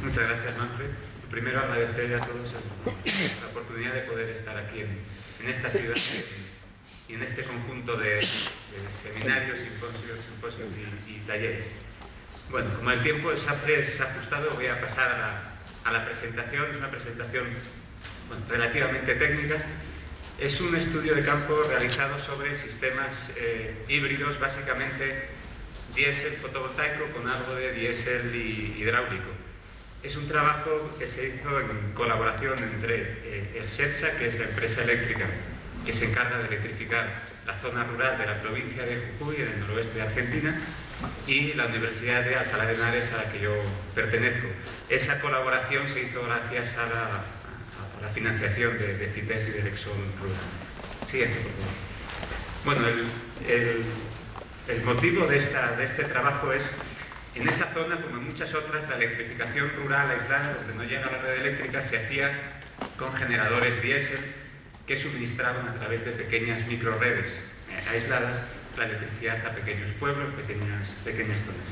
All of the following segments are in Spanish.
Muchas gracias, Manfred. Primero, agradecer a todos la oportunidad de poder estar aquí en esta ciudad y en este conjunto de seminarios, simposios y talleres. Bueno, como el tiempo es ajustado, voy a pasar a la presentación. Es una presentación relativamente técnica. Es un estudio de campo realizado sobre sistemas híbridos, básicamente diésel fotovoltaico con algo de diésel y hidráulico. Es un trabajo que se hizo en colaboración entre el SETSA, que es la empresa eléctrica que se encarga de electrificar la zona rural de la provincia de Jujuy, en el noroeste de Argentina, y la Universidad de Alcalá de Henares, a la que yo pertenezco. Esa colaboración se hizo gracias a la financiación de CITES y del Exxon Rural. Siguiente, por favor. Bueno, el motivo de este trabajo es: en esa zona, como en muchas otras, la electrificación rural aislada, donde no llega la red eléctrica, se hacía con generadores diésel que suministraban a través de pequeñas microredes aisladas la electricidad a pequeños pueblos, pequeñas zonas.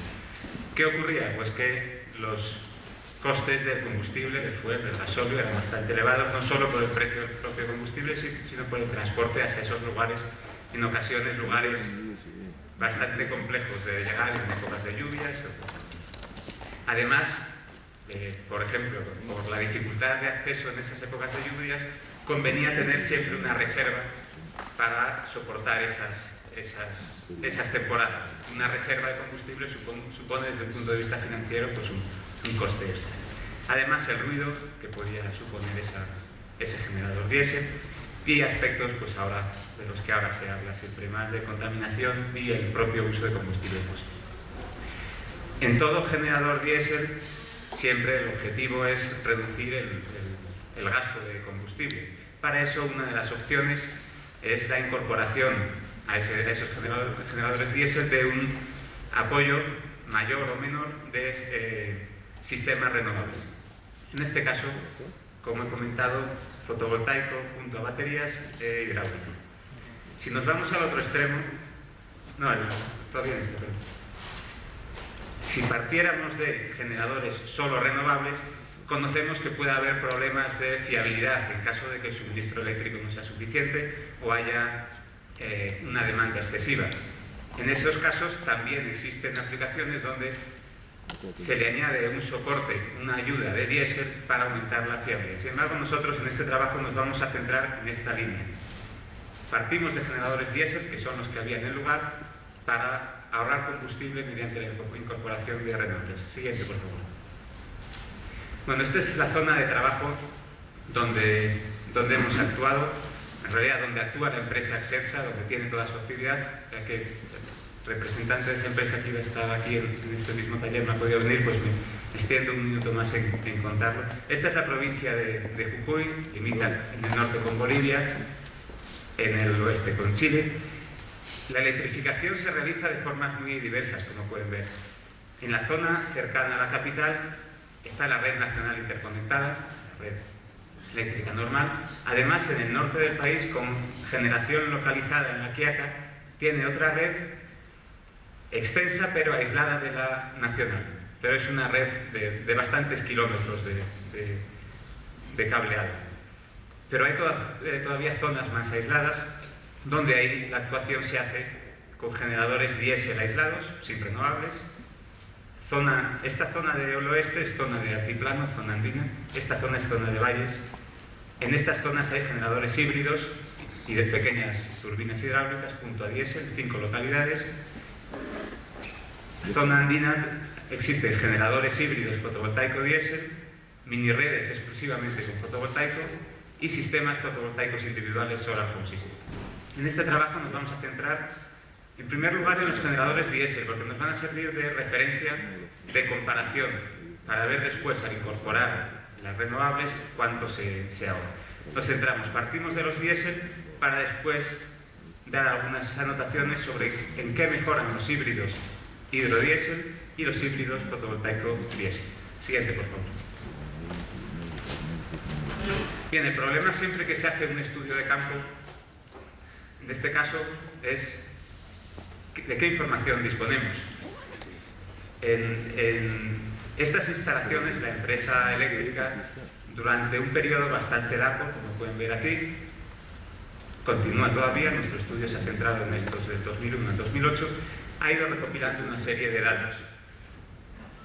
¿Qué ocurría? Pues que los costes del combustible, del fuel, del gasóleo, eran bastante elevados, no solo por el precio del propio combustible, sino por el transporte hacia esos lugares, en ocasiones lugares bastante complejos de llegar en épocas de lluvias. Además, por ejemplo, por la dificultad de acceso en esas épocas de lluvias, convenía tener siempre una reserva para soportar esas temporadas. Una reserva de combustible supone desde el punto de vista financiero pues un coste extra. Además, el ruido que podía suponer ese generador diésel y aspectos pues ahora de los que ahora se habla siempre más, de contaminación y el propio uso de combustible fósil. En todo generador diésel siempre el objetivo es reducir el gasto de combustible. Para eso, una de las opciones es la incorporación a esos generadores diésel de un apoyo mayor o menor de sistemas renovables. En este caso, como he comentado, fotovoltaico junto a baterías e hidráulico. Si nos vamos al otro extremo, si partiéramos de generadores solo renovables, conocemos que puede haber problemas de fiabilidad en caso de que el suministro eléctrico no sea suficiente o haya una demanda excesiva. En esos casos también existen aplicaciones donde se le añade un soporte, una ayuda de diésel para aumentar la fiabilidad. Sin embargo, nosotros en este trabajo nos vamos a centrar en esta línea. Partimos de generadores diésel, que son los que había en el lugar, para ahorrar combustible mediante la incorporación de renovables. Siguiente, por favor. Bueno, esta es la zona de trabajo donde hemos actuado, en realidad donde actúa la empresa Exersa, donde tiene toda su actividad, ya que el representante de esa empresa que iba a estar aquí en este mismo taller no ha podido venir, pues me extiendo un minuto más en contarlo. Esta es la provincia de Jujuy, limita en el norte con Bolivia, en el oeste con Chile. La electrificación se realiza de formas muy diversas, como pueden ver. En la zona cercana a la capital está la red nacional interconectada, la red eléctrica normal. Además, en el norte del país, con generación localizada en La Quiaca, tiene otra red extensa pero aislada de la nacional. Pero es una red de bastantes kilómetros de cableado. Pero hay todavía zonas más aisladas donde ahí la actuación se hace con generadores diésel aislados, sin renovables. Esta zona del oeste es zona de altiplano, zona andina. Esta zona es zona de valles. En estas zonas hay generadores híbridos y de pequeñas turbinas hidráulicas junto a diésel, 5 localidades. Zona andina existen generadores híbridos fotovoltaico-diésel, mini redes exclusivamente con fotovoltaico y sistemas fotovoltaicos individuales Solar Home System. En este trabajo nos vamos a centrar en primer lugar en los generadores diésel, porque nos van a servir de referencia, de comparación, para ver después, al incorporar las renovables, cuánto se ahorra. Nos centramos, partimos de los diésel para después dar algunas anotaciones sobre en qué mejoran los híbridos hidrodiésel y los híbridos fotovoltaico-diésel. Siguiente, por favor. Bien, el problema siempre que se hace un estudio de campo, en este caso, es ¿de qué información disponemos? En Estas instalaciones, la empresa eléctrica, durante un periodo bastante largo, como pueden ver aquí, continúa todavía, nuestro estudio se ha centrado en estos del 2001 al 2008, ha ido recopilando una serie de datos.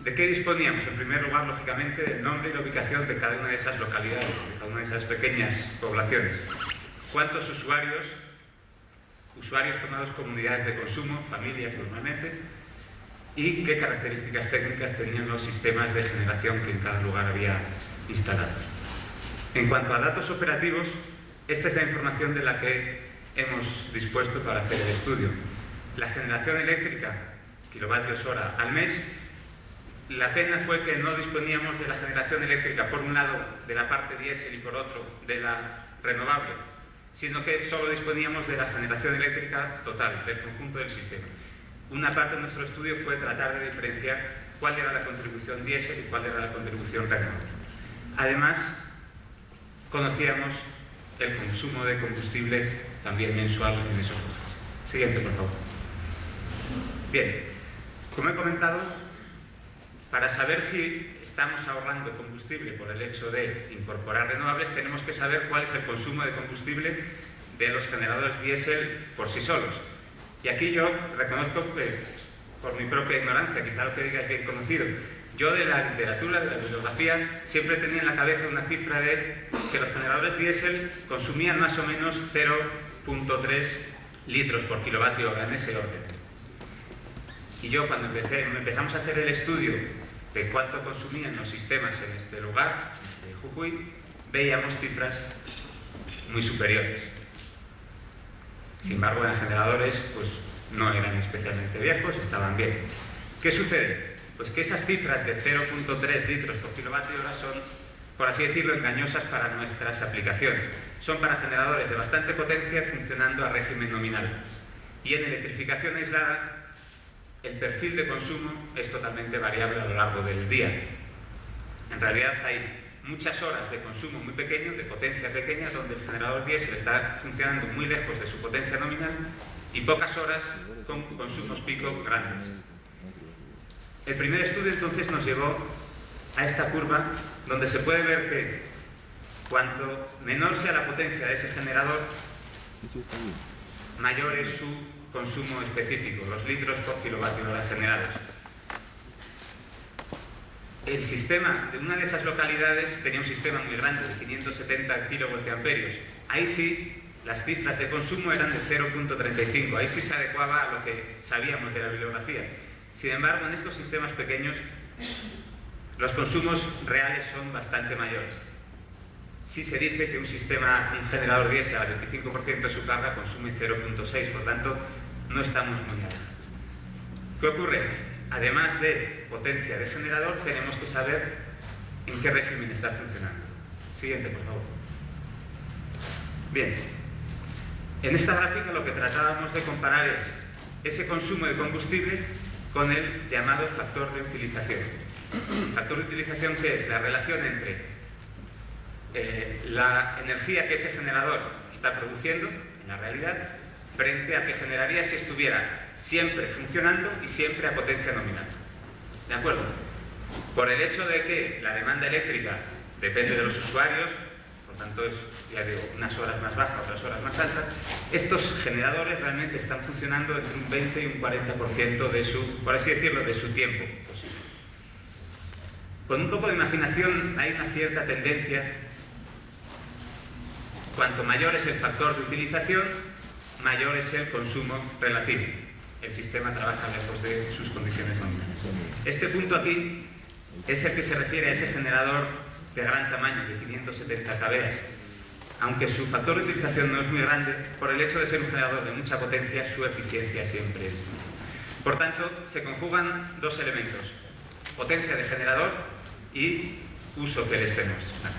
¿De qué disponíamos? En primer lugar, lógicamente, del nombre y la ubicación de cada una de esas localidades, de cada una de esas pequeñas poblaciones. ¿Cuántos usuarios tomados como unidades de consumo, familias normalmente, y qué características técnicas tenían los sistemas de generación que en cada lugar había instalado? En cuanto a datos operativos, esta es la información de la que hemos dispuesto para hacer el estudio. La generación eléctrica, kilovatios hora al mes. La pena fue que no disponíamos de la generación eléctrica, por un lado, de la parte diésel y por otro, de la renovable, sino que solo disponíamos de la generación eléctrica total, del conjunto del sistema. Una parte de nuestro estudio fue tratar de diferenciar cuál era la contribución diésel y cuál era la contribución renovable. Además, conocíamos el consumo de combustible también mensual en esos lugares. Siguiente, por favor. Bien, como he comentado, para saber si estamos ahorrando combustible por el hecho de incorporar renovables, tenemos que saber cuál es el consumo de combustible de los generadores diésel por sí solos. Y aquí yo reconozco que, por mi propia ignorancia, quizá lo que diga es bien conocido, yo de la literatura, de la bibliografía, siempre tenía en la cabeza una cifra de que los generadores diésel consumían más o menos 0,3 litros por kilovatio hora, en ese orden. Y yo cuando empezamos a hacer el estudio de cuánto consumían los sistemas en este lugar, de Jujuy, veíamos cifras muy superiores. Sin embargo, en generadores pues, no eran especialmente viejos, estaban bien. ¿Qué sucede? Pues que esas cifras de 0,3 litros por kilovatio hora son, por así decirlo, engañosas para nuestras aplicaciones. Son para generadores de bastante potencia funcionando a régimen nominal. Y en electrificación aislada, el perfil de consumo es totalmente variable a lo largo del día. En realidad hay muchas horas de consumo muy pequeño, de potencia pequeña, donde el generador diésel está funcionando muy lejos de su potencia nominal y pocas horas con consumos pico grandes. El primer estudio entonces nos llevó a esta curva donde se puede ver que cuanto menor sea la potencia de ese generador, mayor es su consumo específico, los litros por kilovatio hora generados. El sistema de una de esas localidades tenía un sistema muy grande, de 570 kilovoltamperios. Ahí sí, las cifras de consumo eran de 0,35. Ahí sí se adecuaba a lo que sabíamos de la bibliografía. Sin embargo, en estos sistemas pequeños, los consumos reales son bastante mayores. Sí se dice que un generador diésel al 25% de su carga consume 0,6, por tanto, no estamos muy alto. ¿Qué ocurre? Además de potencia de generador, tenemos que saber en qué régimen está funcionando. Siguiente, por favor. Bien. En esta gráfica lo que tratábamos de comparar es ese consumo de combustible con el llamado factor de utilización. Factor de utilización, ¿qué es? La relación entre la energía que ese generador está produciendo en la realidad frente a que generaría si estuviera siempre funcionando y siempre a potencia nominal. ¿De acuerdo? Por el hecho de que la demanda eléctrica depende de los usuarios, por tanto es, ya digo, unas horas más bajas, otras horas más altas, estos generadores realmente están funcionando entre un 20 y un 40% de su, por así decirlo, de su tiempo posible. Con un poco de imaginación hay una cierta tendencia. Cuanto mayor es el factor de utilización, mayor es el consumo relativo. El sistema trabaja lejos de sus condiciones nominales. Este punto aquí es el que se refiere a ese generador de gran tamaño, de 570 kVA. Aunque su factor de utilización no es muy grande, por el hecho de ser un generador de mucha potencia, su eficiencia siempre es mayor. Por tanto, se conjugan dos elementos: potencia de generador y uso que le estemos dando.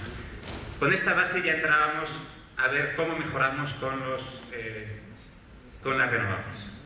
Con esta base ya entrábamos a ver cómo mejoramos con las renovables.